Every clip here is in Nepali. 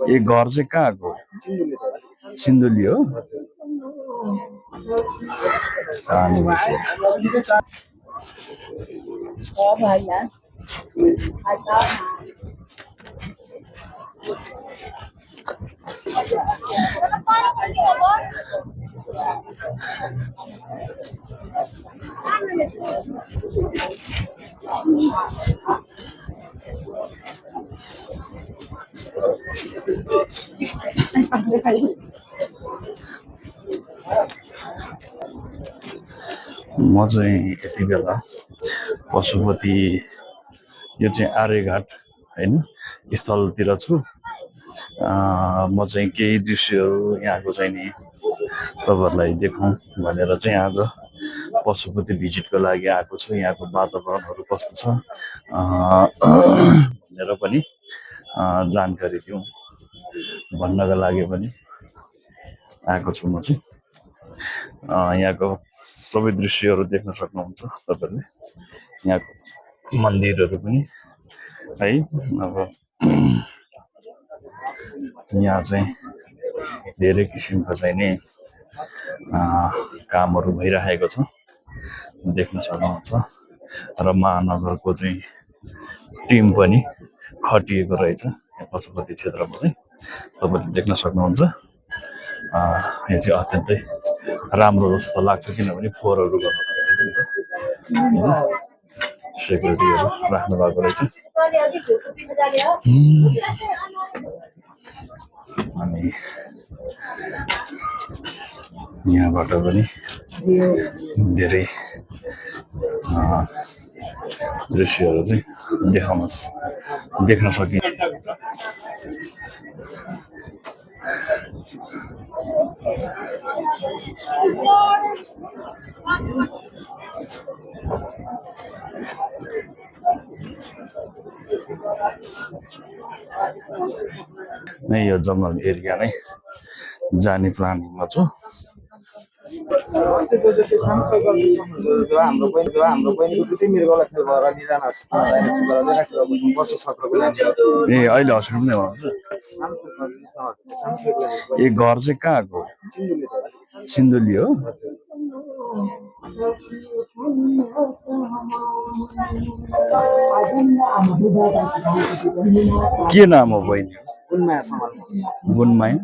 ए घर चाहिँ कहाँको सिन्धुली हो म चाहिँ यति बेला पशुपति यो चाहिँ आर्यघाट हैन स्थलतिर छु म चाहिँ केही दृश्यहरू यहाँको चाहिँ नि तपाईहरुलाई देखाउँ भनेर चाहिँ आज पशुपति भिजिटको लागि आएको छु यहाँको वातावरणहरू कस्तो छ भनेर पनि जानकारी दिउँ भन्नका लागि पनि आएको छु म चाहिँ यहाँको सबै दृश्यहरू देख्न सक्नुहुन्छ तपाईहरुले यहाँको मन्दिरहरू पनि है अब यहाँ चाहिँ धेरै किसिमको चाहिँ नि कामहरू भइरहेको छ देख्न सक्नुहुन्छ र महानगरको चाहिँ टिम पनि खटिएको रहेछ पशुपति क्षेत्रमा चाहिँ तपाईहरुले देख्न सक्नुहुन्छ यो चाहिँ अत्यन्तै राम्रो जस्तो लाग्छ किनभने फोहोरहरू गर्न सेक्युरिटीहरू राख्नु भएको रहेछ अनि यहाँबाट पनि धेरै दृश्यहरू चाहिँ देख्न सकिन्छ नै यो जंगल एरिया नै जाने प्लानिङमा छु ए अहिले हस्पिटल नै हुनुहुन्छ ए घर चाहिँ कहाँको सिन्धुली हो के नाम हो बहिनी गुणमाया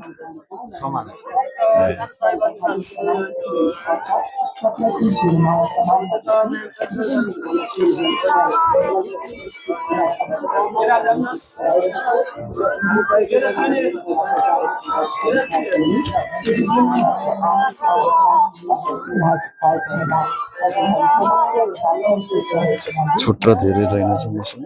छुट्टा धेरै रहेनछ मसँग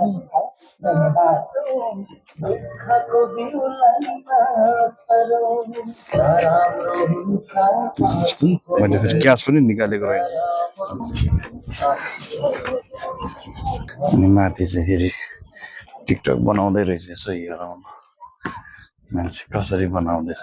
मैले फेरि क्यास पनि निकालेको रहेछ अनि माथि चाहिँ फेरि टिकटक बनाउँदै रहेछ यसो हेरौँ मान्छे कसरी बनाउँदैछ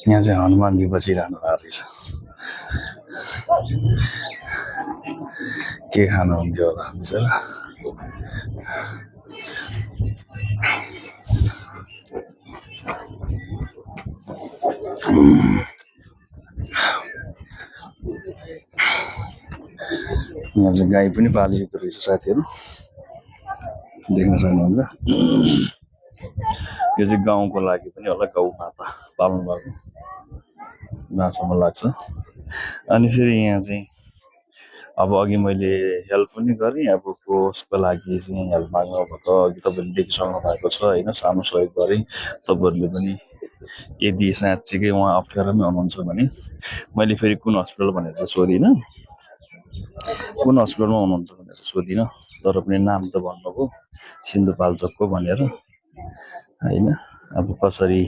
यहाँ चाहिँ हनुमानजी बसिरहनु भएको रहेछ के खानुहुन्थ्यो होला बिचरा यहाँ चाहिँ गाई पनि पालिएको रहेछ साथीहरू देख्न सक्नुहुन्छ यो चाहिँ गाउँको लागि पनि होला गौमाता पाल्नु भएको जहाँसम्म लाग्छ अनि फेरि यहाँ चाहिँ अब अघि मैले हेल्प पनि गरेँ अब कोसको लागि चाहिँ हेल्प माग्नुभएको अघि तपाईँले देखिसक्नु भएको छ होइन सानो सहयोग गरेँ तपाईँहरूले पनि यदि साँच्चीकै उहाँ अप्ठ्यारोमै हुनुहुन्छ भने मैले फेरि कुन हस्पिटल भनेर चाहिँ सोधिनँ कुन हस्पिटलमा हुनुहुन्छ भनेर चाहिँ सोधिनँ तर पनि नाम त भन्नुभयो सिन्धुपाल्चोकको भनेर होइन अब कसरी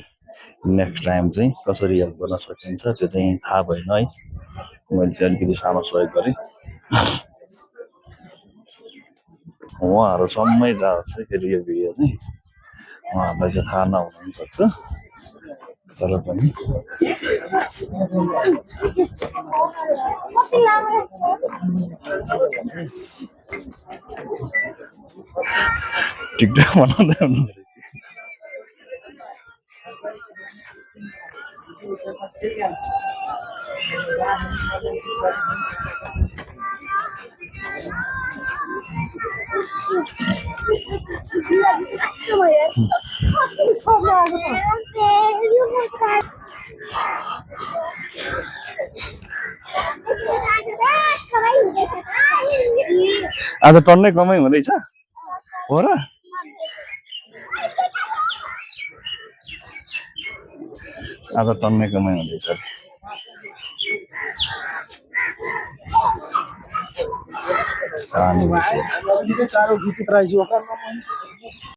नेक्स्ट टाइम चाहिँ कसरी हेल्प गर्न सकिन्छ त्यो चाहिँ थाहा भएन है मैले चाहिँ अलिकति सानो सहयोग गरेँ। उहाँहरू सम्मै जाओस् है फेरि यो भिडियो चाहिँ उहाँहरूलाई चाहिँ थाहा नहुन पनि सक्छ तर पनि टिकटक बनाउँदै हुनुहुँदो रहेछ। आज टन्नै कमाइ हुँदैछ हो र आज टन्नै कमाइ हुँदैछ कहानी